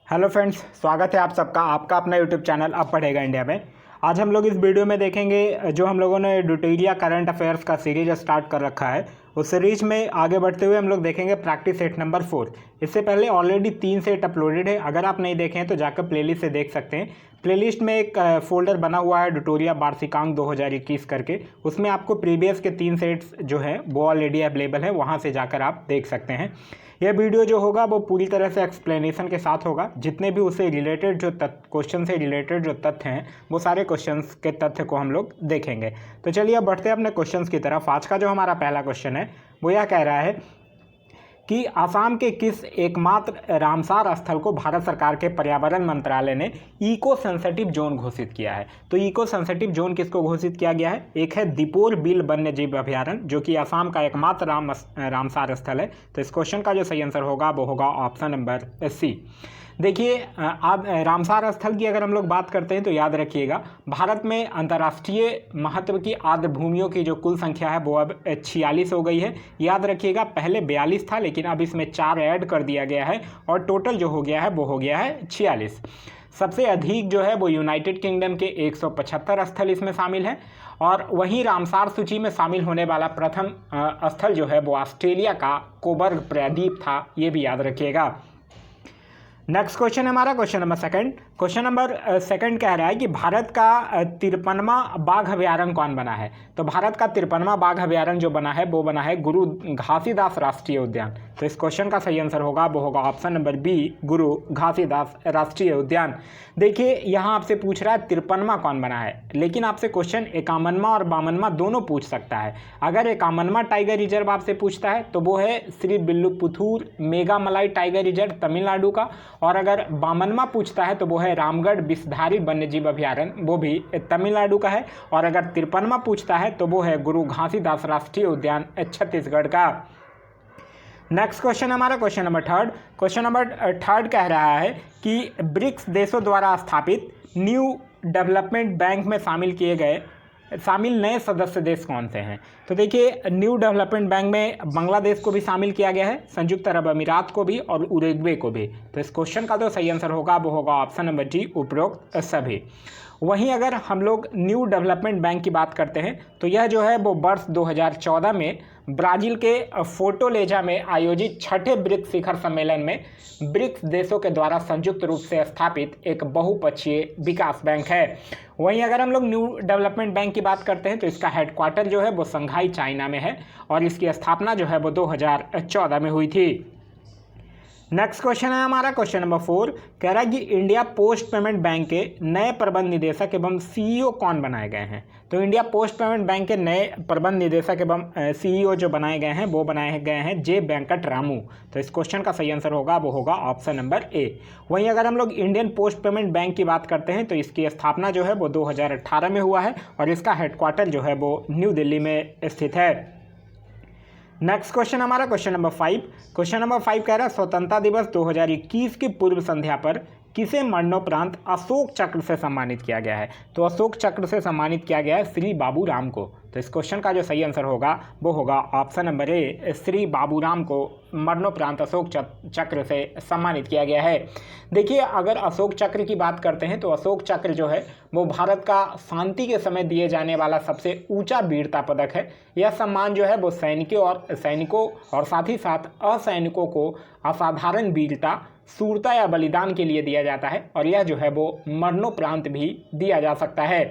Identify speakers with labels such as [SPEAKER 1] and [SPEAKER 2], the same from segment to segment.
[SPEAKER 1] Hello friends, स्वागत है आप सबका आपका अपना यूट्यूब चैनल अब पढ़ेगा इंडिया में। आज हम लोग इस वीडियो में देखेंगे जो हम लोगों ने ड्यूटेरिया करंट अफेयर्स का सीरीज स्टार्ट कर रखा है। उस सीरीज में आगे बढ़ते हुए हम लोग देखेंगे प्रैक्टिस सेट नंबर 4। इससे पहले ऑलरेडी 3 सेट अपलोडेड है। अगर आप नहीं देखें तो जाकर प्लेलिस्ट से देख सकते हैं। प्लेलिस्ट में एक फोल्डर बना हुआ है ड्यूटोरिया वार्षिकांक 2021 करके, उसमें आपको प्रीवियस के 3 सेट्स जो हैं वो ऑलरेडी अवेलेबल है, वहाँ से जाकर आप देख सकते हैं। यह वीडियो जो होगा वो पूरी तरह से एक्सप्लेनेशन के साथ होगा। जितने भी उससे रिलेटेड जो क्वेश्चन से रिलेटेड जो तथ्य हैं वो सारे क्वेश्चंस के तथ्य को हम लोग देखेंगे। तो चलिए अब बढ़ते हैं अपने क्वेश्चंस की तरफ। आज का जो हमारा पहला क्वेश्चन है वो यह कह रहा है कि आसाम के किस एकमात्र रामसार स्थल को भारत सरकार के पर्यावरण मंत्रालय ने इको सेंसिटिव जोन घोषित किया है। तो इको सेंसिटिव जोन किसको घोषित किया गया है? एक है दीपोर बिल वन्य जीव अभयारण्य, जो कि आसाम का एकमात्र रामसार स्थल है। तो इस क्वेश्चन का जो सही आंसर होगा वो होगा ऑप्शन नंबर सी। देखिए, रामसार स्थल की अगर हम लोग बात करते हैं तो याद रखिएगा, भारत में अंतर्राष्ट्रीय महत्व की आर्द्र भूमियों की जो कुल संख्या है वो अब 46 हो गई है। याद रखिएगा, पहले 42 था लेकिन अब इसमें 4 ऐड कर दिया गया है और टोटल जो हो गया है वो हो गया है 46। सबसे अधिक जो है वो यूनाइटेड किंगडम के 175 स्थल इसमें शामिल है। और वहीं रामसार सूची में शामिल होने वाला प्रथम स्थल जो है वो ऑस्ट्रेलिया का कोबर्ग प्रायद्वीप था, ये भी याद रखिएगा। नेक्स्ट क्वेश्चन है हमारा question number second. Question number second कह रहा है कि भारत का 53वां बाघ अभयारण्य कौन बना है? तो भारत का 53वां बाघ अभयारण्य जो बना है वो बना है गुरु घासीदास राष्ट्रीय उद्यान। तो इस क्वेश्चन का सही आंसर होगा वो होगा ऑप्शन नंबर बी, गुरु घासीदास राष्ट्रीय उद्यान। देखिए, यहाँ आपसे पूछ रहा है 53वां कौन बना है, लेकिन आपसे क्वेश्चन 51वां और 52वां दोनों पूछ सकता है। अगर 51वां टाइगर रिजर्व आपसे पूछता है तो वो है श्री विल्लुपुथूर मेघामलाई टाइगर रिजर्व तमिलनाडु का, और अगर 52वां पूछता है तो वो है रामगढ़ विषधारी वन्यजीव अभयारण्य, वो भी तमिलनाडु का है। और अगर 53वां पूछता है तो वो है गुरु घासीदास राष्ट्रीय उद्यान छत्तीसगढ़ का। नेक्स्ट क्वेश्चन हमारा question number third. Question number third कह रहा है कि ब्रिक्स देशों द्वारा स्थापित न्यू डेवलपमेंट बैंक में शामिल नए सदस्य देश कौन से हैं? तो देखिए, न्यू डेवलपमेंट बैंक में बांग्लादेश को भी शामिल किया गया है, संयुक्त अरब अमीरात को भी और उरुग्वे को भी। तो इस क्वेश्चन का जो सही आंसर होगा वो होगा ऑप्शन नंबर डी, उपरोक्त सभी। वहीं अगर हम लोग न्यू डेवलपमेंट बैंक की बात करते हैं तो यह जो है वो वर्ष 2014 में ब्राज़ील के फोर्टोलेजा में आयोजित 6ठे ब्रिक्स शिखर सम्मेलन में ब्रिक्स देशों के द्वारा संयुक्त रूप से स्थापित एक बहुपक्षीय विकास बैंक है। वहीं अगर हम लोग न्यू डेवलपमेंट बैंक की बात करते हैं तो इसका हेडक्वार्टर जो है वो शंघाई चाइना में है और इसकी स्थापना जो है वो 2014 में हुई थी। नेक्स्ट क्वेश्चन है हमारा क्वेश्चन नंबर 4। कह रहा है कि इंडिया पोस्ट पेमेंट बैंक के नए प्रबंध निदेशक एवं सीईओ कौन बनाए गए हैं? तो इंडिया पोस्ट पेमेंट बैंक के नए प्रबंध निदेशक एवं सीईओ जो बनाए गए हैं वो बनाए गए हैं जे वेंकट रामू। तो इस क्वेश्चन का सही आंसर होगा वो होगा ऑप्शन नंबर ए। वहीं अगर हम लोग इंडियन पोस्ट पेमेंट बैंक की बात करते हैं तो इसकी स्थापना जो है वो 2018 में हुआ है और इसका हेडक्वार्टर जो है वो न्यू दिल्ली में स्थित है। नेक्स्ट क्वेश्चन हमारा क्वेश्चन नंबर 5। क्वेश्चन नंबर 5 कह रहा है स्वतंत्रता दिवस 2021 की पूर्व संध्या पर किसे मरणोपरांत अशोक चक्र से सम्मानित किया गया है? तो अशोक चक्र से सम्मानित किया गया है श्री बाबूराम को। तो इस क्वेश्चन का जो सही आंसर होगा वो होगा option number A, Shri Baburam को मरणोपरांत अशोक चक्र से सम्मानित किया गया है। देखिए, अगर अशोक चक्र की बात करते हैं तो अशोक चक्र जो है वो भारत का शांति के समय दिए जाने वाला सबसे ऊंचा वीरता पदक है। यह सम्मान जो है वो सैनिकों और साथ ही साथ असैनिकों को असाधारण वीरता, शूरता या बलिदान के लिए दिया जाता है और यह जो है वो मरणोपरांत भी दिया जा सकता है।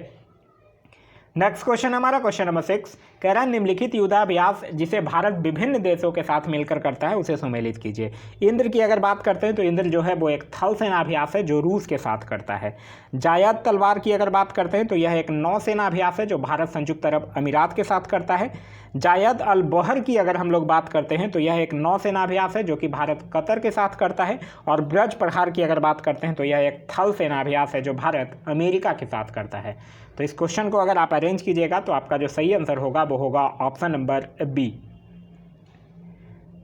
[SPEAKER 1] नेक्स्ट क्वेश्चन हमारा क्वेश्चन नंबर 6। कह रहा है निम्नलिखित युद्धाभ्यास जिसे भारत विभिन्न देशों के साथ मिलकर करता है उसे सुमेलित कीजिए। इंद्र की अगर बात करते हैं तो इंद्र जो है वो एक थल सेनाभ्यास है जो रूस के साथ करता है। जायद तलवार की अगर बात करते हैं तो यह एक नौसेना अभ्यास है जो भारत संयुक्त अरब अमीरात के साथ करता है। जायद अल बहर की अगर हम लोग बात करते हैं तो यह एक नौसेना अभ्यास है जो कि भारत कतर के साथ करता है। और ब्रज प्रहार की अगर बात करते हैं तो यह एक थल सेना अभ्यास है जो भारत अमेरिका के साथ करता है। तो इस क्वेश्चन को अगर आप अरेंज कीजिएगा तो आपका जो सही आंसर होगा वो होगा option number B.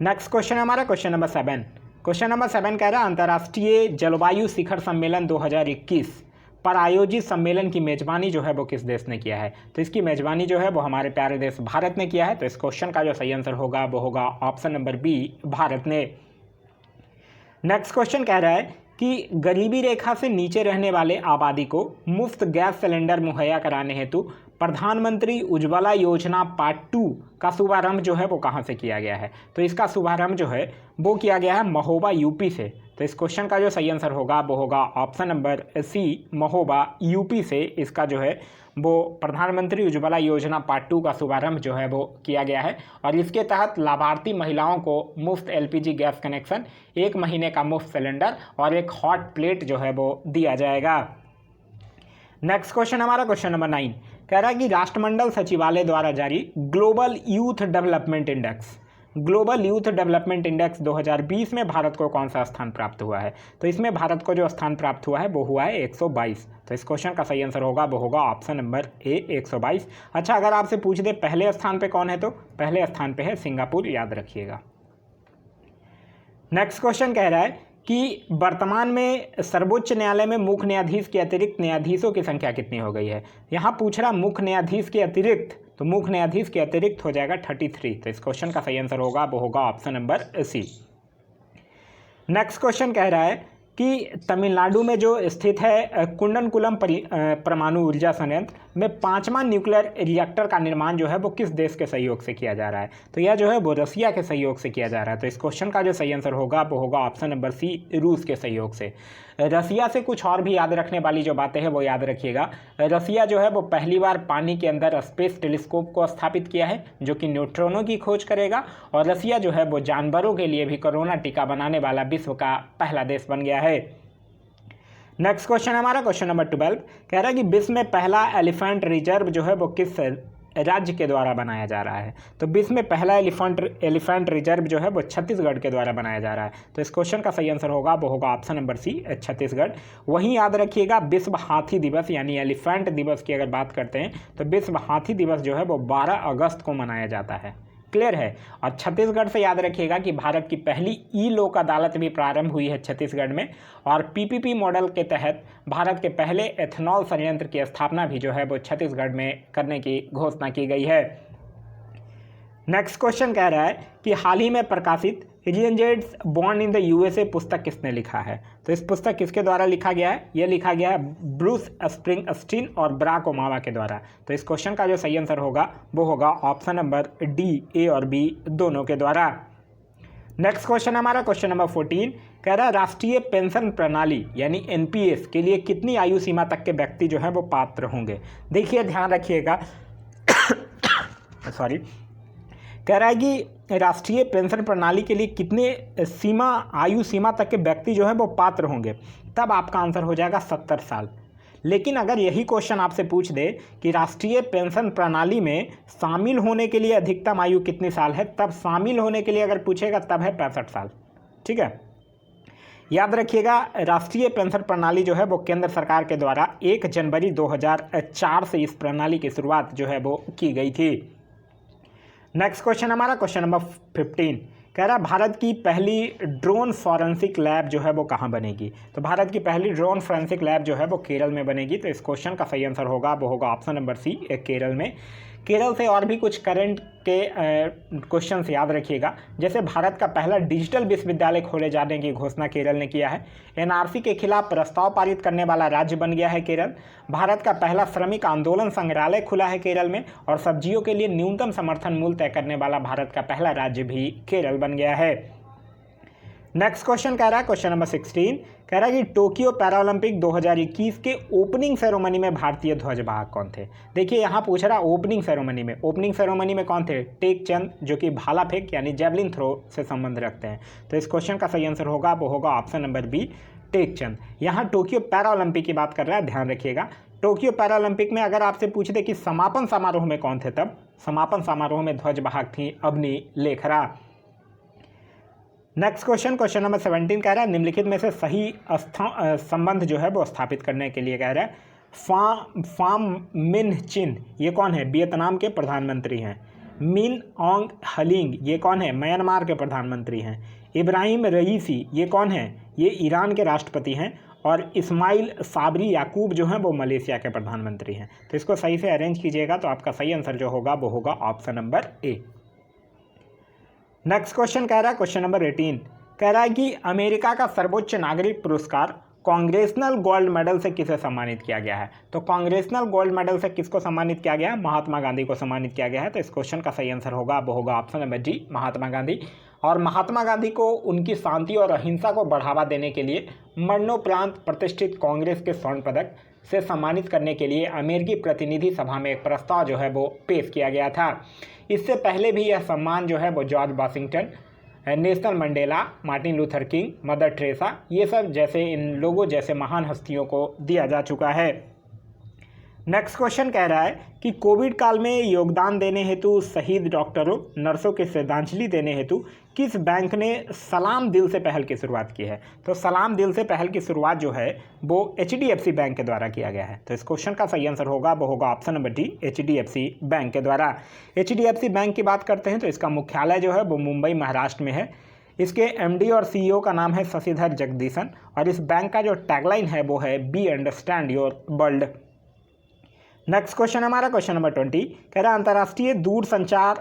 [SPEAKER 1] Next question हमारा क्वेश्चन नंबर 7। क्वेश्चन नंबर 7 कह रहा है अंतर्राष्ट्रीय जलवायु शिखर सम्मेलन 2021 पर आयोजित सम्मेलन की मेजबानी जो है वो किस देश ने किया है? तो इसकी मेजबानी जो है वो हमारे प्यारे देश भारत ने किया है। तो इस क्वेश्चन का जो सही आंसर होगा वो होगा ऑप्शन नंबर बी, भारत ने। नेक्स्ट क्वेश्चन कह रहा है कि गरीबी रेखा से नीचे रहने वाले आबादी को मुफ्त गैस सिलेंडर मुहैया कराने हेतु प्रधानमंत्री उज्ज्वला योजना पार्ट 2 का शुभारंभ जो है वो कहाँ से किया गया है? तो इसका शुभारंभ जो है वो किया गया है महोबा यूपी से। तो इस क्वेश्चन का जो सही आंसर होगा वो होगा option number C, Mahoba UP से इसका जो है वो प्रधानमंत्री उज्ज्वला योजना पार्ट 2 का शुभारंभ जो है वो किया गया है। और इसके तहत लाभार्थी महिलाओं को मुफ्त एलपीजी गैस कनेक्शन, 1 महीने का मुफ्त सिलेंडर और एक हॉट प्लेट जो है वो दिया जाएगा। नेक्स्ट क्वेश्चन हमारा क्वेश्चन नंबर 9 कह रहा है कि राष्ट्रमंडल सचिवालय द्वारा जारी ग्लोबल यूथ डेवलपमेंट इंडेक्स 2020 में भारत को कौन सा स्थान प्राप्त हुआ है? तो इसमें भारत को जो स्थान प्राप्त हुआ है वो हुआ है 122। तो इस क्वेश्चन का सही आंसर होगा वो होगा ऑप्शन नंबर ए, 122। अच्छा, अगर आपसे पूछ दे पहले स्थान पे कौन है, तो पहले स्थान पे है सिंगापुर, याद रखिएगा। नेक्स्ट क्वेश्चन कह रहा है कि वर्तमान में सर्वोच्च न्यायालय में मुख्य न्यायाधीश के अतिरिक्त न्यायाधीशों की संख्या कितनी हो गई है? यहाँ पूछ रहा मुख्य न्यायाधीश के अतिरिक्त, तो मुख्य न्यायाधीश के अतिरिक्त हो जाएगा 33। तो इस क्वेश्चन का सही आंसर होगा वो होगा option number C. Next question कह रहा है कि तमिलनाडु में जो स्थित है कुंडनकुलम परमाणु ऊर्जा संयंत्र में 5वां न्यूक्लियर रिएक्टर का निर्माण जो है वो किस देश के सहयोग से किया जा रहा है? तो यह जो है वो रसिया के सहयोग से किया जा रहा है। तो इस क्वेश्चन का जो सही आंसर होगा वो होगा ऑप्शन नंबर सी, रूस के सहयोग से। रसिया से कुछ और भी याद रखने वाली जो बातें हैं वो याद रखिएगा। रसिया जो है वो पहली बार पानी के अंदर स्पेस टेलीस्कोप को स्थापित किया है जो कि न्यूट्रॉनों की खोज करेगा। और रसिया जो है वो जानवरों के लिए भी कोरोना टीका बनाने वाला विश्व का पहला देश बन गया है। नेक्स्ट क्वेश्चन हमारा क्वेश्चन नंबर 12 कह रहा है कि विश्व में पहला एलिफेंट रिजर्व जो है वो किस राज्य के द्वारा बनाया जा रहा है? तो विश्व में पहला एलिफेंट रिजर्व जो है वो छत्तीसगढ़ के द्वारा बनाया जा रहा है। तो इस क्वेश्चन का सही आंसर होगा वो होगा ऑप्शन नंबर सी, छत्तीसगढ़। वहीं याद रखिएगा विश्व हाथी दिवस यानी एलिफेंट दिवस की अगर बात करते हैं तो विश्व हाथी दिवस जो है वो 12 अगस्त को मनाया जाता है। क्लियर है। और छत्तीसगढ़ से याद रखिएगा कि भारत की पहली ई लोक अदालत भी प्रारंभ हुई है छत्तीसगढ़ में। और पीपीपी मॉडल के तहत भारत के पहले एथेनॉल संयंत्र की स्थापना भी जो है वो छत्तीसगढ़ में करने की घोषणा की गई है। नेक्स्ट क्वेश्चन कह रहा है कि हाल ही में प्रकाशित रिएंजेंट्स बॉर्न इन द यूएसए पुस्तक किसने लिखा है? तो इस पुस्तक किसके द्वारा लिखा गया है? यह लिखा गया है ब्रूस स्प्रिंगस्टीन और बराक ओबामा के द्वारा। तो इस क्वेश्चन का जो सही आंसर होगा वो होगा ऑप्शन नंबर डी, ए और बी दोनों के द्वारा। नेक्स्ट क्वेश्चन हमारा क्वेश्चन नंबर 14 कह रहा है राष्ट्रीय पेंशन प्रणाली यानी एनपीएस के लिए कितनी आयु सीमा तक के व्यक्ति जो है वो पात्र होंगे? देखिए ध्यान रखिएगा सॉरी, कह रहा है कि राष्ट्रीय पेंशन प्रणाली के लिए कितने आयु सीमा तक के व्यक्ति जो है वो पात्र होंगे, तब आपका आंसर हो जाएगा 70 साल। लेकिन अगर यही क्वेश्चन आपसे पूछ दे कि राष्ट्रीय पेंशन प्रणाली में शामिल होने के लिए अधिकतम आयु कितनी साल है, तब शामिल होने के लिए अगर पूछेगा तब है 65 साल। ठीक है, याद रखिएगा राष्ट्रीय पेंशन प्रणाली जो है वो केंद्र सरकार के द्वारा 1 जनवरी 2004 से इस प्रणाली की शुरुआत जो है वो की गई थी। नेक्स्ट क्वेश्चन हमारा क्वेश्चन नंबर 15 कह रहा है भारत की पहली ड्रोन फॉरेंसिक लैब जो है वो कहाँ बनेगी? तो भारत की पहली ड्रोन फॉरेंसिक लैब जो है वो केरल में बनेगी। तो इस क्वेश्चन का सही आंसर होगा वो होगा ऑप्शन नंबर सी, केरल में। केरल से और भी कुछ करंट के क्वेश्चन याद रखिएगा। जैसे भारत का पहला डिजिटल विश्वविद्यालय खोले जाने की घोषणा केरल ने किया है। एनआरसी के खिलाफ प्रस्ताव पारित करने वाला राज्य बन गया है केरल। भारत का पहला श्रमिक आंदोलन संग्रहालय खुला है केरल में। और सब्जियों के लिए न्यूनतम समर्थन मूल्य तय करने वाला भारत का पहला राज्य भी केरल बन गया है। नेक्स्ट क्वेश्चन कह रहा है क्वेश्चन नंबर 16 कह रहा है कि टोक्यो पैरालंपिक 2021 के ओपनिंग सेरेमनी में भारतीय ध्वजवाहक कौन थे? देखिए यहाँ पूछ रहा ओपनिंग सेरेमनी में कौन थे? टेक चंद जो कि भाला फेंक यानी जेवलिन थ्रो से संबंध रखते हैं। तो इस क्वेश्चन का सही आंसर होगा वो होगा ऑप्शन नंबर बी, टेक चंद। यहाँ टोक्यो पैरालंपिक की बात कर रहा है, ध्यान रखिएगा। टोक्यो पैरालंपिक में अगर आपसे पूछ दे कि समापन समारोह में कौन थे, तब समापन समारोह में ध्वजवाहक थी Avani Lekhara. Next question number 17 कह रहा है निम्नलिखित में से सही संबंध जो है वो स्थापित करने के लिए कह रहा है फाम मिन चिन ये कौन है? वियतनाम के प्रधानमंत्री हैं। मिन ओंग हलिंग ये कौन है? म्यांमार के प्रधानमंत्री हैं। इब्राहिम रईसी ये कौन है? ये ईरान के राष्ट्रपति हैं। और इस्माइल साबरी याकूब जो हैं वो मलेशिया के प्रधानमंत्री हैं। तो इसको सही से अरेंज कीजिएगा तो आपका सही आंसर जो होगा वो होगा option number A. Next question कह रहा है क्वेश्चन नंबर 18 कह रहा है कि अमेरिका का सर्वोच्च नागरिक पुरस्कार कांग्रेसनल गोल्ड मेडल से किसे सम्मानित किया गया है? तो कांग्रेसनल गोल्ड मेडल से किसको सम्मानित किया गया है? महात्मा गांधी को सम्मानित किया गया है। तो इस क्वेश्चन का सही आंसर होगा वो होगा option number D, Mahatma Gandhi. और महात्मा गांधी को उनकी शांति और अहिंसा को बढ़ावा देने के लिए मरणोपरांत प्रतिष्ठित कांग्रेस के स्वर्ण पदक से सम्मानित करने के लिए अमेरिकी प्रतिनिधि सभा में एक प्रस्ताव जो है वो पेश किया गया था। इससे पहले भी यह सम्मान जो है वो George Washington, Nelson Mandela, Martin Luther king, mother Teresa, ये सब जैसे इन लोगों जैसे महान हस्तियों को दिया जा चुका है। नेक्स्ट क्वेश्चन कह रहा है कि कोविड काल में योगदान देने हेतु शहीद डॉक्टरों नर्सों की श्रद्धांजलि देने हेतु किस बैंक ने सलाम दिल से पहल की शुरुआत की है? तो सलाम दिल से पहल की शुरुआत जो है वो HDFC बैंक के द्वारा किया गया है। तो इस क्वेश्चन का सही आंसर होगा वो होगा option number D, HDFC bank के द्वारा। HDFC बैंक की बात करते हैं तो इसका मुख्यालय जो है वो मुंबई महाराष्ट्र में है। इसके MD और CEO का नाम है शशिधर जगदीशन और इस बैंक का जो टैगलाइन है वो है be understand your world. Next question हमारा क्वेश्चन नंबर 20 कह रहा है अंतर्राष्ट्रीय दूरसंचार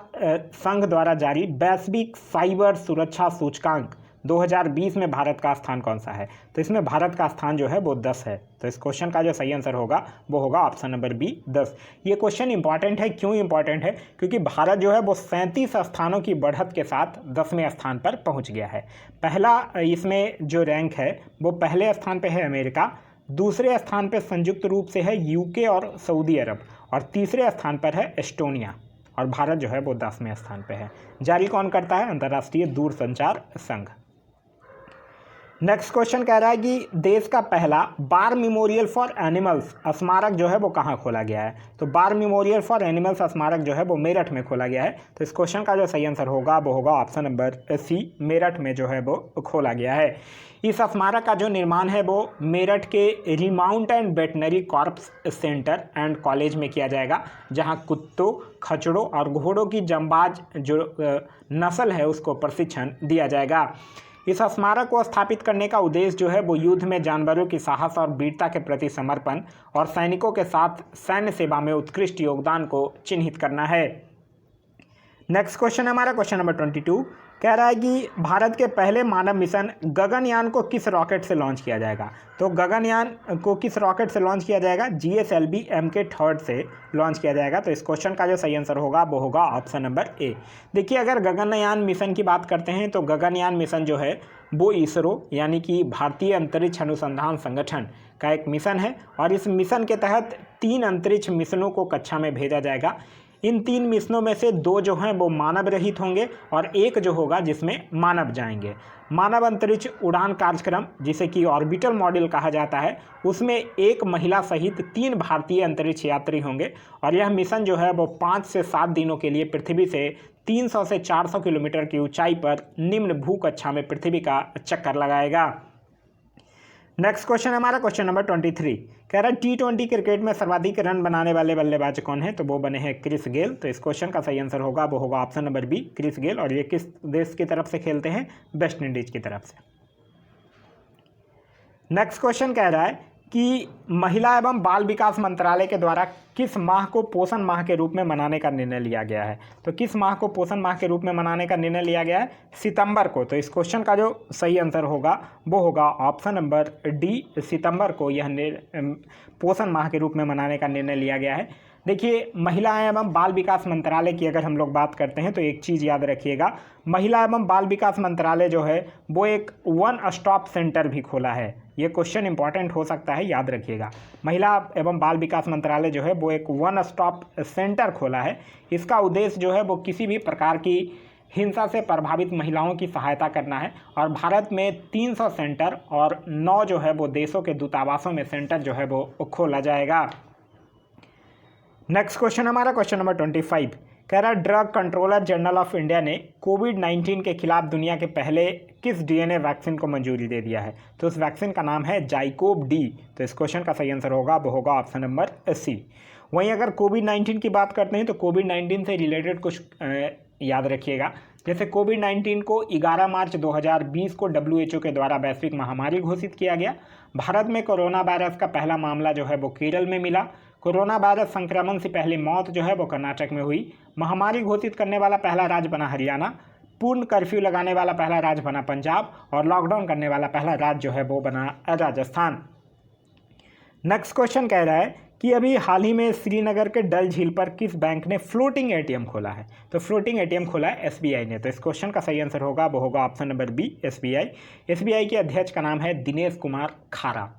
[SPEAKER 1] संघ द्वारा जारी वैश्विक साइबर सुरक्षा सूचकांक 2020 में भारत का स्थान कौन सा है? तो इसमें भारत का स्थान जो है वो 10 है। तो इस क्वेश्चन का जो सही आंसर होगा वो होगा ऑप्शन नंबर बी, 10। ये क्वेश्चन इंपॉर्टेंट है। क्यों इंपॉर्टेंट है? क्योंकि भारत जो है वो 37 स्थानों की बढ़त के साथ 10वें स्थान पर पहुँच गया है। पहला इसमें जो रैंक है वो पहले स्थान पर है अमेरिका, दूसरे स्थान पर संयुक्त रूप से है UK और सऊदी अरब और तीसरे स्थान पर है एस्टोनिया और भारत जो है वो 10वें स्थान पर है। जारी कौन करता है? अंतर्राष्ट्रीय दूरसंचार संघ। नेक्स्ट क्वेश्चन कह रहा है कि देश का पहला बार मेमोरियल फॉर एनिमल्स स्मारक जो है वो कहाँ खोला गया है? तो बार मेमोरियल फॉर एनिमल्स स्मारक जो है वो मेरठ में खोला गया है। तो इस क्वेश्चन का जो सही आंसर होगा वो होगा ऑप्शन नंबर सी, मेरठ में जो है वो खोला गया है। इस स्मारक का जो निर्माण है वो मेरठ के remount and veterinary corps centre and college में किया जाएगा, जहां कुत्तों, खच्चरों और घोड़ों की जंबाज जो नस्ल है उसको प्रशिक्षण दिया जाएगा। इस स्मारक को स्थापित करने का उद्देश्य जो है वो युद्ध में जानवरों की साहस और वीरता के प्रति समर्पण और सैनिकों के साथ सैन्य सेवा में उत्कृष्ट योगदान को चिन्हित करना है। नेक्स्ट क्वेश्चन हमारा क्वेश्चन नंबर 22 कह रहा है कि भारत के पहले मानव मिशन गगनयान को किस रॉकेट से लॉन्च किया जाएगा? तो गगनयान को किस रॉकेट से लॉन्च किया जाएगा? GSLV MK3 से लॉन्च किया जाएगा। तो इस क्वेश्चन का जो सही आंसर होगा वो होगा ऑप्शन नंबर ए। देखिए, अगर गगनयान मिशन की बात करते हैं तो गगनयान मिशन जो है वो इसरो यानी कि भारतीय अंतरिक्ष अनुसंधान संगठन का एक मिशन है और इस मिशन के तहत 3 अंतरिक्ष मिशनों को कक्षा में भेजा जाएगा। इन 3 मिशनों में से 2 जो हैं वो मानव रहित होंगे और एक जो होगा जिसमें मानव जाएंगे। मानव अंतरिक्ष उड़ान कार्यक्रम जिसे कि ऑर्बिटल मॉड्यूल कहा जाता है, उसमें 1 महिला सहित 3 भारतीय अंतरिक्ष यात्री होंगे और यह मिशन जो है वो 5 से 7 दिनों के लिए पृथ्वी से 300 से 400 किलोमीटर की ऊंचाई पर निम्न भूकक्षा में पृथ्वी का चक्कर लगाएगा। नेक्स्ट क्वेश्चन हमारा क्वेश्चन नंबर 23 कह रहा है T20 क्रिकेट में सर्वाधिक रन बनाने वाले बल्लेबाज कौन है? तो वो बने हैं क्रिस गेल। तो इस क्वेश्चन का सही आंसर होगा वो होगा option number B, Chris Gayle. और ये किस देश की तरफ से खेलते हैं? वेस्ट इंडीज की तरफ से। नेक्स्ट क्वेश्चन कह रहा है कि महिला एवं बाल विकास मंत्रालय के द्वारा किस माह को पोषण माह के रूप में मनाने का निर्णय लिया गया है? तो किस माह को पोषण माह के रूप में मनाने का निर्णय लिया गया है? सितंबर को। तो इस क्वेश्चन का जो सही आंसर होगा वो होगा ऑप्शन नंबर डी, सितंबर को यह पोषण माह के रूप में मनाने का निर्णय लिया गया है। देखिए, महिला एवं बाल विकास मंत्रालय की अगर हम लोग बात करते हैं तो एक चीज़ याद रखिएगा, महिला एवं बाल विकास मंत्रालय जो है वो एक वन स्टॉप सेंटर भी खोला है। ये क्वेश्चन इंपॉर्टेंट हो सकता है, याद रखिएगा। महिला एवं बाल विकास मंत्रालय जो है वो एक वन स्टॉप सेंटर खोला है। इसका उद्देश्य जो है वो किसी भी प्रकार की हिंसा से प्रभावित महिलाओं की सहायता करना है और भारत में 300 सेंटर और 9 जो है वो देशों के दूतावासों में सेंटर जो है वो खोला जाएगा। नेक्स्ट क्वेश्चन हमारा क्वेश्चन नंबर 25 कह रहा है drug controller general of India ने कोविड-19 के खिलाफ दुनिया के पहले किस DNA वैक्सीन को मंजूरी दे दिया है? तो उस वैक्सीन का नाम है जाइकोव डी। तो इस क्वेश्चन का सही आंसर होगा वो होगा ऑप्शन नंबर सी। वहीं अगर कोविड-19 की बात करते हैं तो कोविड-19 से रिलेटेड कुछ याद रखिएगा। जैसे कोविड-19 को 11 मार्च 2020 को WHO के द्वारा वैश्विक महामारी घोषित किया गया। भारत में कोरोना वायरस का पहला मामला जो है वो केरल में मिला। कोरोना वायरस संक्रमण से पहले मौत जो है वो कर्नाटक में हुई। महामारी घोषित करने वाला पहला राज्य बना हरियाणा। पूर्ण कर्फ्यू लगाने वाला पहला राज्य बना पंजाब, और लॉकडाउन करने वाला पहला राज्य जो है वो बना राजस्थान। नेक्स्ट क्वेश्चन कह रहा है कि अभी हाल ही में श्रीनगर के डल झील पर किस बैंक ने फ्लोटिंग एटीएम खोला है? तो फ्लोटिंग एटीएम खोला है एसबीआई ने। तो इस क्वेश्चन का सही आंसर होगा वो होगा option number B, SBI. SBI के अध्यक्ष का नाम है दिनेश कुमार खारा।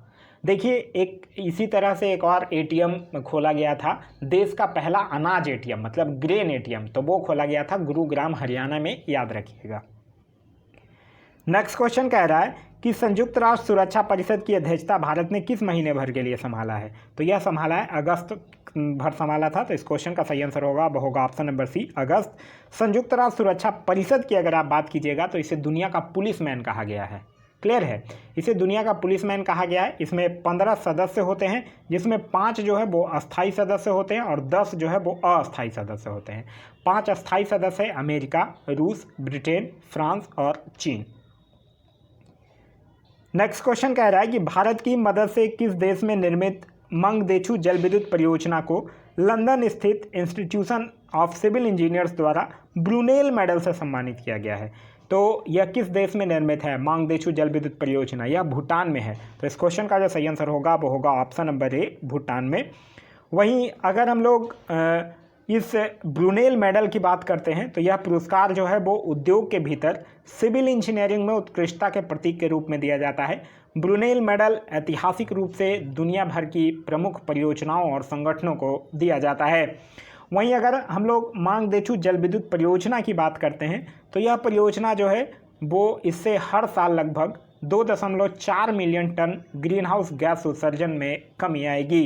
[SPEAKER 1] देखिए, एक इसी तरह से एक और एटीएम खोला गया था, देश का पहला अनाज एटीएम मतलब ग्रेन एटीएम, तो वो खोला गया था गुरुग्राम हरियाणा में, याद रखिएगा। नेक्स्ट क्वेश्चन कह रहा है कि संयुक्त राष्ट्र सुरक्षा परिषद की अध्यक्षता भारत ने किस महीने भर के लिए संभाला है? तो यह संभाला है अगस्त भर संभाला था। तो इस क्वेश्चन का सही आंसर होगा वो होगा ऑप्शन नंबर सी, अगस्त। संयुक्त राष्ट्र सुरक्षा परिषद की अगर आप बात कीजिएगा तो इसे दुनिया का पुलिसमैन कहा गया है। क्लियर है, इसे दुनिया का पुलिसमैन कहा गया है। इसमें 15 सदस्य होते हैं, जिसमें 5 जो है वो अस्थायी सदस्य होते हैं और 10 जो है वो अस्थायी सदस्य होते हैं। 5 अस्थायी सदस्य हैं अमेरिका, रूस, ब्रिटेन, फ्रांस और चीन। नेक्स्ट क्वेश्चन कह रहा है कि भारत की मदद से किस देश में निर्मित मंगदेछू जल विद्युत परियोजना को लंदन स्थित इंस्टीट्यूशन ऑफ सिविल इंजीनियर्स द्वारा ब्रूनेल मेडल से सम्मानित किया गया है? तो यह किस देश में निर्मित है मांगदेछू जल विद्युत परियोजना? यह भूटान में है। तो इस क्वेश्चन का जो सही आंसर होगा वो होगा ऑप्शन नंबर ए, भूटान में। वहीं अगर हम लोग इस ब्रूनेल मेडल की बात करते हैं तो यह पुरस्कार जो है वो उद्योग के भीतर सिविल इंजीनियरिंग में उत्कृष्टता के प्रतीक के रूप में दिया जाता है। ब्रूनेल मेडल ऐतिहासिक रूप से दुनिया भर की प्रमुख परियोजनाओं और संगठनों को दिया जाता है। वहीं अगर हम लोग मांगदेछू जल विद्युत परियोजना की बात करते हैं तो यह परियोजना जो है वो इससे हर साल लगभग 2.4 million ton greenhouse gas उत्सर्जन में कमी आएगी।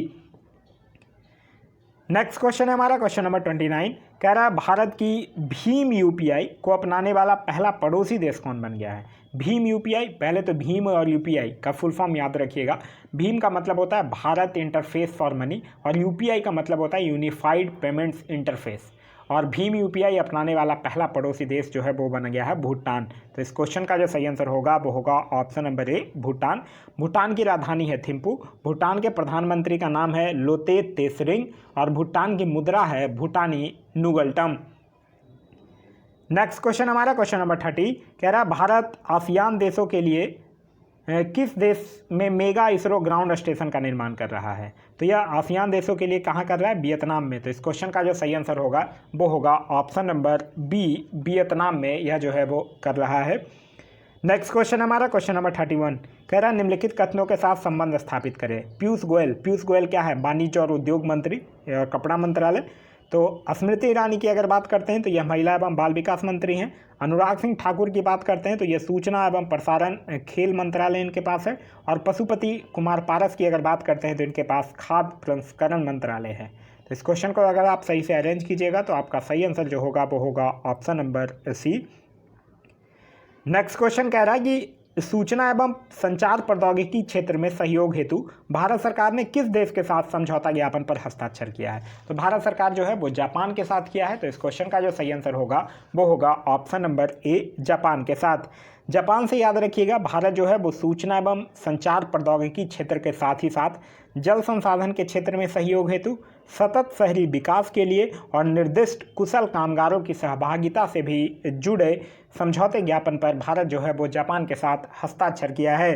[SPEAKER 1] नेक्स्ट क्वेश्चन है हमारा क्वेश्चन नंबर 29, कह रहा है भारत की भीम यूपीआई को अपनाने वाला पहला पड़ोसी देश कौन बन गया है? भीम यूपीआई, पहले तो भीम और यूपीआई का फुल फॉर्म याद रखिएगा। भीम का मतलब होता है भारत इंटरफेस फॉर मनी और यूपीआई का मतलब होता है यूनिफाइड पेमेंट्स इंटरफेस। और भीम यूपीआई अपनाने वाला पहला पड़ोसी देश जो है वो बन गया है भूटान। तो इस क्वेश्चन का जो सही आंसर होगा वो होगा option number A, Bhutan. Bhutan की राजधानी है थिम्पू। भूटान के प्रधानमंत्री का नाम है लोते तेसरिंग और भूटान की मुद्रा है भूटानी नुगल्टम। नेक्स्ट क्वेश्चन हमारा क्वेश्चन नंबर 30 कह रहा है भारत आसियान देशों के लिए किस देश में मेगा इसरो ग्राउंड स्टेशन का निर्माण कर रहा है? तो यह आसियान देशों के लिए कहाँ कर रहा है? वियतनाम में। तो इस क्वेश्चन का जो सही आंसर होगा वो होगा ऑप्शन नंबर बी, वियतनाम में यह जो है वो कर रहा है। नेक्स्ट क्वेश्चन हमारा क्वेश्चन नंबर 31 कह रहा है निम्नलिखित कथनों के साथ संबंध स्थापित करें। पीयूष गोयल, पीयूष गोयल क्या है? वाणिज्य और उद्योग मंत्री, कपड़ा मंत्रालय। तो स्मृति ईरानी की अगर बात करते हैं तो यह महिला एवं बाल विकास मंत्री हैं। अनुराग सिंह ठाकुर की बात करते हैं तो यह सूचना एवं प्रसारण खेल मंत्रालय इनके पास है। और पशुपति कुमार पारस की अगर बात करते हैं तो इनके पास खाद्य प्रसंस्करण मंत्रालय है। तो इस क्वेश्चन को अगर आप सही से अरेंज कीजिएगा तो आपका सही आंसर जो होगा वो होगा option number C. Next question कह रहा है कि सूचना एवं संचार प्रौद्योगिकी क्षेत्र में सहयोग हेतु भारत सरकार ने किस देश के साथ समझौता ज्ञापन पर हस्ताक्षर किया है? तो भारत सरकार जो है वो जापान के साथ किया है। तो इस क्वेश्चन का जो सही आंसर होगा वो होगा ऑप्शन नंबर ए, जापान के साथ। जापान से याद रखिएगा भारत जो है वो सूचना एवं संचार प्रौद्योगिकी क्षेत्र के साथ ही साथ जल संसाधन के क्षेत्र में सहयोग हेतु सतत शहरी विकास के लिए और निर्दिष्ट कुशल कामगारों की सहभागिता से भी जुड़े समझौते ज्ञापन पर भारत जो है वो जापान के साथ हस्ताक्षर किया है।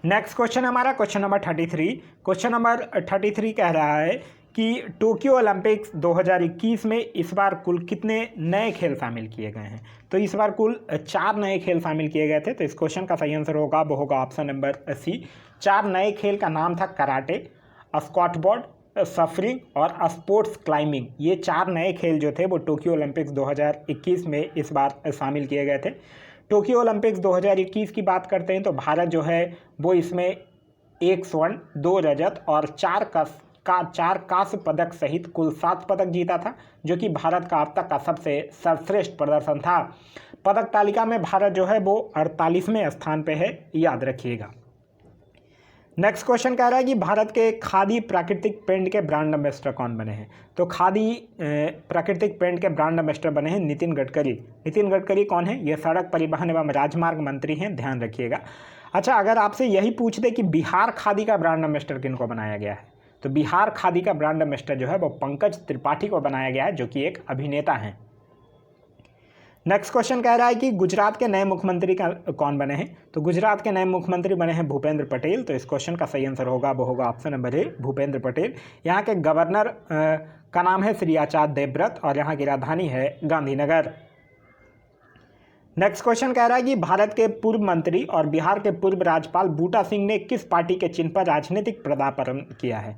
[SPEAKER 1] नेक्स्ट क्वेश्चन हमारा क्वेश्चन नंबर 33। क्वेश्चन नंबर 33 कह रहा है कि टोक्यो ओलंपिक्स 2021 में इस बार कुल कितने नए खेल शामिल किए गए हैं? तो इस बार कुल 4 नए खेल शामिल किए गए थे। तो इस क्वेश्चन का सही आंसर होगा वो होगा ऑप्शन नंबर सी। 4 नए खेल का नाम था कराटे, स्क्वाटबॉर्ड, सफरिंग और स्पोर्ट्स क्लाइंबिंग। ये 4 नए खेल जो थे वो टोक्यो ओलंपिक्स 2021 में इस बार शामिल किए गए थे। टोक्यो ओलंपिक्स 2021 की बात करते हैं तो भारत जो है वो इसमें 1 स्वर्ण, 2 रजत और 4 कांस्य पदक सहित कुल 7 पदक जीता था, जो कि भारत का अब तक का सबसे सर्वश्रेष्ठ प्रदर्शन था। पदक तालिका में भारत जो है वो 48वें स्थान पे है, याद रखिएगा। नेक्स्ट क्वेश्चन कह रहा है कि भारत के खादी प्राकृतिक पेंट के ब्रांड एम्बेसडर कौन बने हैं? तो खादी प्राकृतिक पेंट के ब्रांड एम्बेसडर बने हैं नितिन गडकरी। नितिन गडकरी कौन है? ये सड़क परिवहन एवं राजमार्ग मंत्री हैं, ध्यान रखिएगा। अच्छा, अगर आपसे यही पूछ दे कि बिहार खादी का ब्रांड एम्बेसडर किनको बनाया गया है तो बिहार खादी का ब्रांड एम्बेसडर जो है वो पंकज त्रिपाठी को बनाया गया है, जो कि एक अभिनेता हैं। नेक्स्ट क्वेश्चन कह रहा है कि गुजरात के नए मुख्यमंत्री कौन बने हैं। तो गुजरात के नए मुख्यमंत्री बने हैं भूपेंद्र पटेल। तो इस क्वेश्चन का सही आंसर होगा वो होगा option number A, Bhupendra Patel. यहाँ के गवर्नर का नाम है श्री आचार्य देवव्रत और यहाँ की राजधानी है गांधीनगर। नेक्स्ट क्वेश्चन कह रहा है कि भारत के पूर्व मंत्री और बिहार के पूर्व राज्यपाल बूटा सिंह ने किस पार्टी के चिन्ह पर राजनीतिक पदार्पण किया है।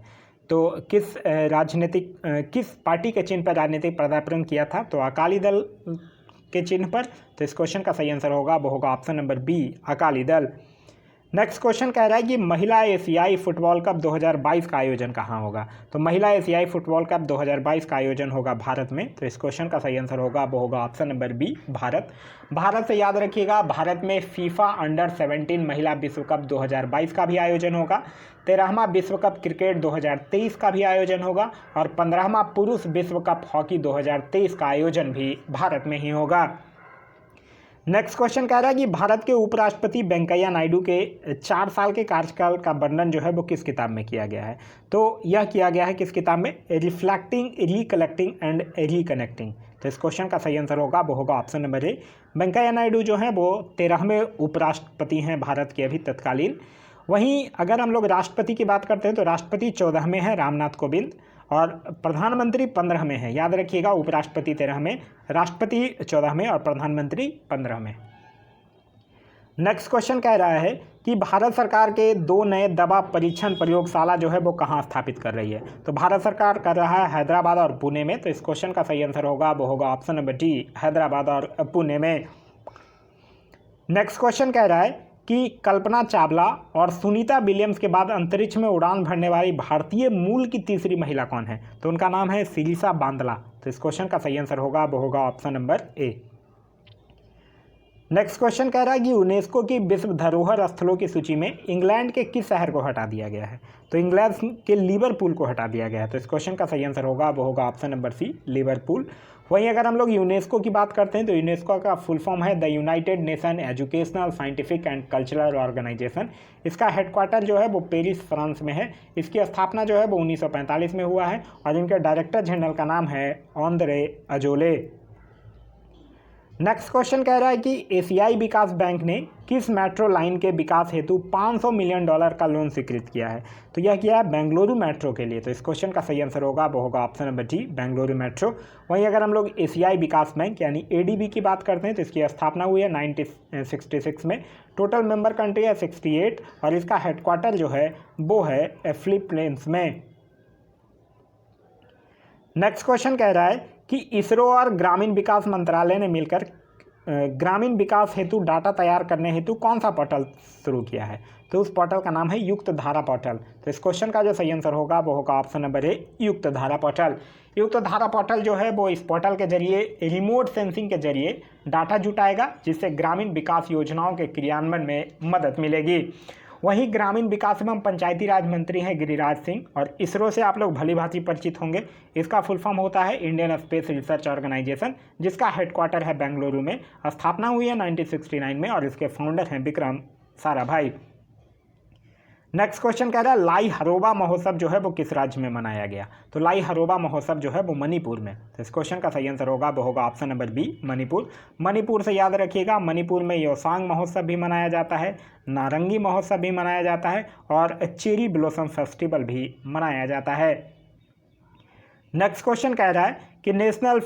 [SPEAKER 1] तो किस पार्टी के चिन्ह पर राजनीतिक पदार्पण किया था। तो अकाली दल के चिन्ह पर। तो इस क्वेश्चन का सही आंसर होगा वो होगा option number B, Akali Dal. Next question कह रहा है कि महिला एशियाई फुटबॉल कप 2022 का आयोजन कहाँ होगा। तो महिला एशियाई फुटबॉल कप 2022 का आयोजन होगा भारत में। तो इस क्वेश्चन का सही आंसर होगा वो होगा option number B, Bharat. Bharat से याद रखिएगा, भारत में फीफा अंडर 17 महिला विश्व कप 2022 का भी आयोजन होगा। 13वां विश्व कप क्रिकेट 2023 का भी आयोजन होगा और 15वां पुरुष विश्व कप हॉकी 2023 का आयोजन भी भारत में ही होगा। नेक्स्ट क्वेश्चन कह रहा है कि भारत के उपराष्ट्रपति वेंकैया नायडू के 4 साल के कार्यकाल का वर्णन जो है वो किस किताब में किया गया है। तो यह किया गया है किस किताब में, रिफ्लेक्टिंग, रिकलेक्टिंग एंड रिकनेक्टिंग। तो इस क्वेश्चन का सही आंसर होगा वो होगा option number A. Venkaiah Naidu जो हैं वो 13वें उपराष्ट्रपति हैं भारत के अभी तत्कालीन। वहीं अगर हम लोग राष्ट्रपति की बात करते हैं तो राष्ट्रपति 14 में है रामनाथ कोविंद और प्रधानमंत्री 15 में है। याद रखिएगा, उपराष्ट्रपति 13 में, राष्ट्रपति 14 में और प्रधानमंत्री 15 में। नेक्स्ट क्वेश्चन कह रहा है कि भारत सरकार के 2 नए दवा परीक्षण प्रयोगशाला जो है वो कहाँ स्थापित कर रही है। तो भारत सरकार कर रहा है हैदराबाद और पुणे में। तो इस क्वेश्चन का सही आंसर होगा वो होगा ऑप्शन नंबर डी, हैदराबाद और पुणे में। नेक्स्ट क्वेश्चन कह रहा है कि कल्पना चावला और सुनीता विलियम्स के बाद अंतरिक्ष में उड़ान भरने वाली भारतीय मूल की तीसरी महिला कौन है। तो उनका नाम है शिरीषा बांदला। तो इस क्वेश्चन का सही आंसर होगा वो होगा option number A. Next question कह रहा है कि यूनेस्को की विश्व धरोहर स्थलों की सूची में इंग्लैंड के किस शहर को हटा दिया गया है। तो इंग्लैंड के लिवरपूल को हटा दिया गया है। तो इस क्वेश्चन का सही आंसर होगा वो होगा ऑप्शन नंबर सी, लिवरपूल। वहीं अगर हम लोग यूनेस्को की बात करते हैं तो यूनेस्को का फुल फॉर्म है the United Nation Educational, Scientific and Cultural Organization. इसका हेडक्वार्टर जो है वो पेरिस, फ्रांस में है। इसकी स्थापना जो है वो 1945 में हुआ है और इनके डायरेक्टर जनरल का नाम है ऑन्द्रे अजोले। नेक्स्ट क्वेश्चन कह रहा है कि एशियाई विकास बैंक ने किस मेट्रो लाइन के विकास हेतु $500 मिलियन का लोन स्वीकृत किया है। तो यह किया है बेंगलुरु मेट्रो के लिए। तो इस क्वेश्चन का सही आंसर होगा वो होगा option number D, Bengaluru metro. वहीं अगर हम लोग एशियाई विकास बैंक यानी एडीबी की बात करते हैं तो इसकी स्थापना हुई है 1966 में। टोटल मेंबर कंट्री है 68 और इसका हेडक्वार्टर जो है वो है फिलीपींस में। नेक्स्ट क्वेश्चन कह रहा है कि इसरो और ग्रामीण विकास मंत्रालय ने मिलकर ग्रामीण विकास हेतु डाटा तैयार करने हेतु कौन सा पोर्टल शुरू किया है। तो उस पोर्टल का नाम है युक्त धारा पोर्टल। तो इस क्वेश्चन का जो सही आंसर होगा वो होगा ऑप्शन नंबर ए, युक्त धारा पोर्टल। युक्त धारा पोर्टल जो है वो इस पोर्टल के जरिए रिमोट सेंसिंग के जरिए डाटा जुटाएगा, जिससे ग्रामीण विकास योजनाओं के क्रियान्वयन में मदद मिलेगी। वहीं ग्रामीण विकास एवं पंचायती राज मंत्री हैं गिरिराज सिंह और इसरो से आप लोग भली भांति परिचित होंगे। इसका फुल फॉर्म होता है इंडियन स्पेस रिसर्च ऑर्गेनाइजेशन, जिसका हेडक्वार्टर है बेंगलुरु में। स्थापना हुई है 1969 में और इसके फाउंडर हैं विक्रम साराभाई। नेक्स्ट क्वेश्चन कह रहा है लाई हरोबा महोत्सव जो है वो किस राज्य में मनाया गया। तो लाई हरोबा महोत्सव जो है वो मणिपुर में। तो इस क्वेश्चन का सही आंसर होगा वो होगा option number B, Manipur. Manipur से याद रखिएगा, मणिपुर में योसांग महोत्सव भी मनाया जाता है, नारंगी महोत्सव भी मनाया जाता है और चेरी ब्लॉसम फेस्टिवल भी मनाया जाता है। नेक्स्ट क्वेश्चन कह रहा है कि नेशनल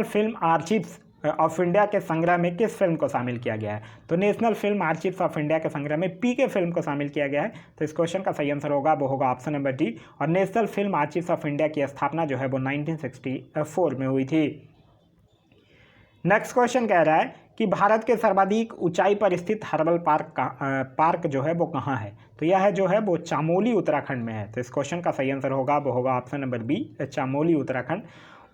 [SPEAKER 1] फिल्म आर्chives ऑफ इंडिया के संग्रह में किस फिल्म को शामिल किया गया है। तो नेशनल फिल्म आर्chives ऑफ इंडिया के संग्रह में पीके फिल्म को शामिल किया गया है। तो इस क्वेश्चन का सही आंसर होगा वो होगा ऑप्शन नंबर डी। और नेशनल फिल्म आर्chives ऑफ इंडिया की स्थापना जो है वो 1964 में हुई थी। नेक्स्ट क्वेश्चन कह रहा है कि भारत के सर्वाधिक ऊंचाई पर स्थित हर्बल पार्क जो है वो कहाँ है। तो यह है जो है वो चामोली, उत्तराखंड में है। तो इस क्वेश्चन का सही आंसर होगा वो होगा option number B, Chamoli, Uttarakhand.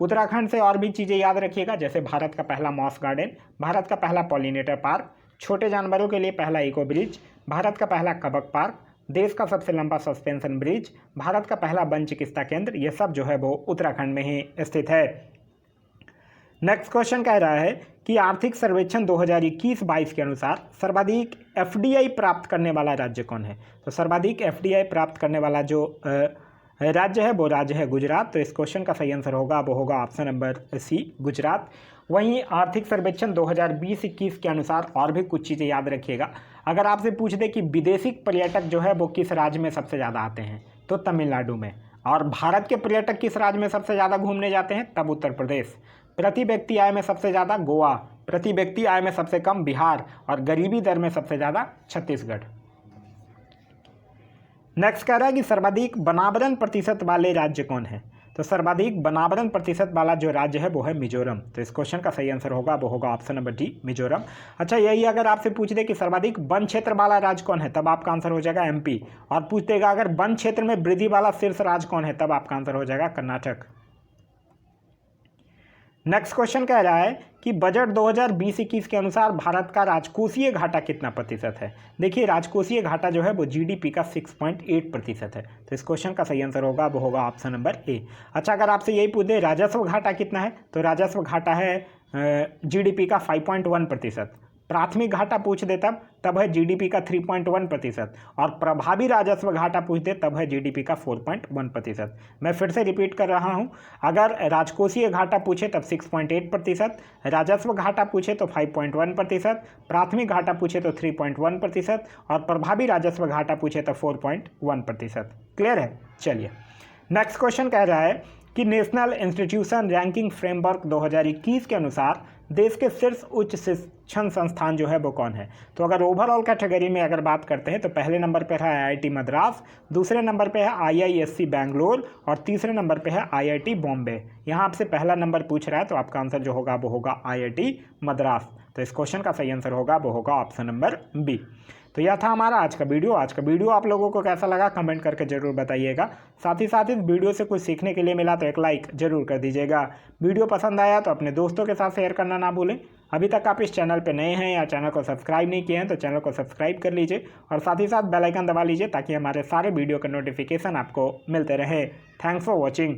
[SPEAKER 1] Uttarakhand से और भी चीज़ें याद रखिएगा, जैसे भारत का पहला मॉस गार्डन, भारत का पहला पॉलिनेटर पार्क, छोटे जानवरों के लिए पहला इको ब्रिज, भारत का पहला कबक पार्क, देश का सबसे लंबा सस्पेंशन ब्रिज, भारत का पहला वन चिकित्सा केंद्र, ये सब जो है वो उत्तराखंड में ही स्थित है। नेक्स्ट क्वेश्चन कह रहा है कि आर्थिक सर्वेक्षण 2021-22 के अनुसार सर्वाधिक एफडीआई प्राप्त करने वाला राज्य कौन है। तो सर्वाधिक एफडीआई प्राप्त करने वाला जो राज्य है वो राज्य है गुजरात। तो इस क्वेश्चन का सही आंसर होगा वो होगा ऑप्शन नंबर सी, गुजरात। वहीं आर्थिक सर्वेक्षण 2020-21 के अनुसार और भी कुछ चीज़ें याद रखिएगा। अगर आपसे पूछ दे कि विदेशी पर्यटक जो है वो किस राज्य में सबसे ज़्यादा आते हैं, तो तमिलनाडु में। और भारत के पर्यटक किस राज्य में सबसे ज़्यादा घूमने जाते हैं, तब उत्तर प्रदेश। प्रति व्यक्ति आय में सबसे ज़्यादा गोवा, प्रति व्यक्ति आय में सबसे कम बिहार और गरीबी दर में सबसे ज़्यादा छत्तीसगढ़। नेक्स्ट कह रहा है कि सर्वाधिक वनावरण प्रतिशत वाले राज्य कौन है। तो सर्वाधिक वनावरण प्रतिशत वाला जो राज्य है वो है मिजोरम। तो इस क्वेश्चन का सही आंसर होगा वो होगा ऑप्शन नंबर डी, मिजोरम। अच्छा, यही अगर आपसे पूछ दे कि सर्वाधिक वन क्षेत्र वाला राज्य कौन है, तब आपका आंसर हो जाएगा एमपी। और पूछ देगा अगर वन क्षेत्र में वृद्धि वाला शीर्ष राज्य कौन है, तब आपका आंसर हो जाएगा कर्नाटक। नेक्स्ट क्वेश्चन कह रहा है कि बजट 2020-21 के अनुसार भारत का राजकोषीय घाटा कितना प्रतिशत है। देखिए, राजकोषीय घाटा जो है वो जीडीपी का 6.8% है। तो इस क्वेश्चन का सही आंसर होगा वो होगा ऑप्शन नंबर ए। अच्छा, अगर आपसे यही पूछ दे राजस्व घाटा कितना है, तो राजस्व घाटा है जीडीपी का 5.1%। प्राथमिक घाटा पूछ दे तब है जीडीपी का 3.1%। और प्रभावी राजस्व घाटा पूछ दे तब है जीडीपी का 4.1%। मैं फिर से रिपीट कर रहा हूं, अगर राजकोषीय घाटा पूछे तब 6.8%, राजस्व घाटा पूछे तो 5.1%, प्राथमिक घाटा पूछे तो 3.1% और प्रभावी राजस्व घाटा पूछे तो 4.1%। क्लियर है। चलिए, नेक्स्ट क्वेश्चन कह रहा है कि नेशनल इंस्टीट्यूशन रैंकिंग फ्रेमवर्क 2021 के अनुसार देश के शीर्ष उच्च शिक्षण संस्थान जो है वो कौन है। तो अगर ओवरऑल कैटेगरी में अगर बात करते हैं तो पहले नंबर पर है आईआईटी मद्रास, दूसरे नंबर पे है आईआईएससी बैंगलोर और तीसरे नंबर पे है आईआईटी बॉम्बे। यहाँ आपसे पहला नंबर पूछ रहा है तो आपका आंसर जो होगा वो होगा आईआईटी मद्रास। तो इस क्वेश्चन का सही आंसर होगा वो होगा ऑप्शन नंबर बी। तो यह था हमारा आज का वीडियो। आज का वीडियो आप लोगों को कैसा लगा कमेंट करके जरूर बताइएगा। साथ ही इस वीडियो से कुछ सीखने के लिए मिला तो एक लाइक जरूर कर दीजिएगा। वीडियो पसंद आया तो अपने दोस्तों के साथ शेयर करना ना भूलें। अभी तक आप इस चैनल पर नए हैं या चैनल को सब्सक्राइब नहीं किए हैं तो चैनल को सब्सक्राइब कर लीजिए और साथ ही बेल आइकन दबा लीजिए ताकि हमारे सारे वीडियो का नोटिफिकेशन आपको मिलते रहे। Thanks for watching.